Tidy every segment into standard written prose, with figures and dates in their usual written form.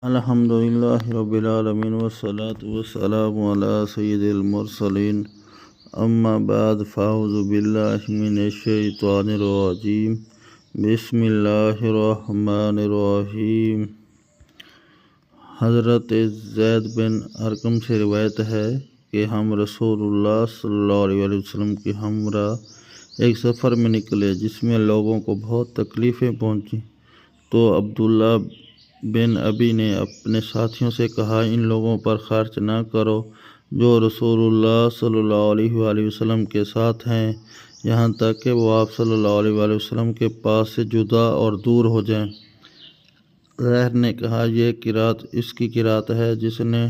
الحمدللہ رب العالمین والصلاة والسلام علی سید المرسلین اما بعد فاعوذ باللہ من الشیطان الرجیم بسم اللہ الرحمن الرحیم۔ حضرت زید بن ارقم سے روایت ہے کہ ہم رسول اللہ صلی اللہ علیہ وسلم کے ہمراہ ایک سفر میں نکلے جس میں لوگوں کو بہت تکلیفیں پہنچیں، تو عبداللہ بن ابی نے اپنے ساتھیوں سے کہا، ان لوگوں پر خرچ نہ کرو جو رسول اللہ صلی اللہ علیہ وآلہ وسلم کے ساتھ ہیں، یہاں تک کہ وہ آپ صلی اللہ علیہ وآلہ وسلم کے پاس سے جدا اور دور ہو جائیں۔ زہر نے کہا، یہ قرات اس کی قرات ہے جس نے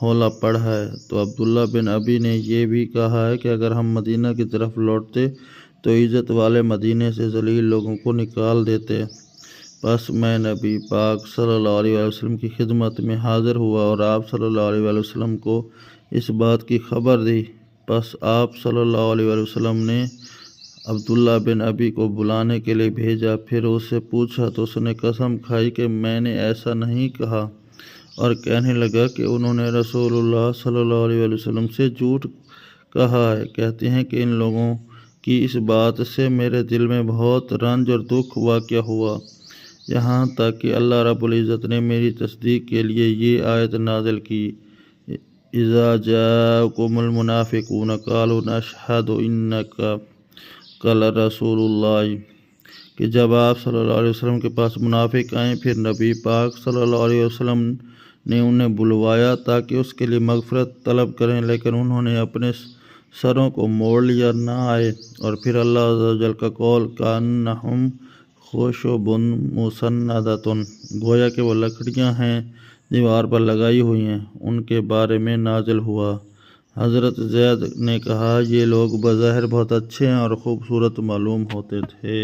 حولہ پڑھا ہے۔ تو عبداللہ بن ابی نے یہ بھی کہا ہے کہ اگر ہم مدینہ کی طرف لوٹتے تو عزت والے مدینے سے ذلیل لوگوں کو نکال دیتے۔ پس میں نبی پاک صلی اللہ علیہ وسلم کی خدمت میں حاضر ہوا اور آپ صلی اللہ علیہ وسلم کو اس بات کی خبر دی۔ پس آپ صلی اللہ علیہ وسلم نے عبداللہ بن ابی کو بلانے کے لیے بھیجا، پھر اس سے پوچھا تو اس نے قسم کھائی کہ میں نے ایسا نہیں کہا، اور کہنے لگا کہ انہوں نے رسول اللہ صلی اللہ علیہ وسلم سے جھوٹ کہا ہے۔ کہتے ہیں کہ ان لوگوں کی اس بات سے میرے دل میں بہت رنج اور دکھ واقع ہوا، یہاں تک کہ اللہ رب العزت نے میری تصدیق کے لیے یہ آیت نازل کی، اذا جاءکم المنافقون قالوا نشہد انک لرسول اللہ، کہ جب آپ صلی اللہ علیہ وسلم کے پاس منافق آئیں، پھر نبی پاک صلی اللہ علیہ وسلم نے انہیں بلوایا تاکہ اس کے لیے مغفرت طلب کریں، لیکن انہوں نے اپنے سروں کو موڑ لیا، نہ آئے۔ اور پھر اللہ عز و جل کا قول، کأنہم خشب مسندۃ، گویا کہ وہ لکڑیاں ہیں دیوار پر لگائی ہوئی ہیں، ان کے بارے میں نازل ہوا۔ حضرت زید نے کہا، یہ لوگ بظاہر بہت اچھے ہیں اور خوبصورت معلوم ہوتے تھے۔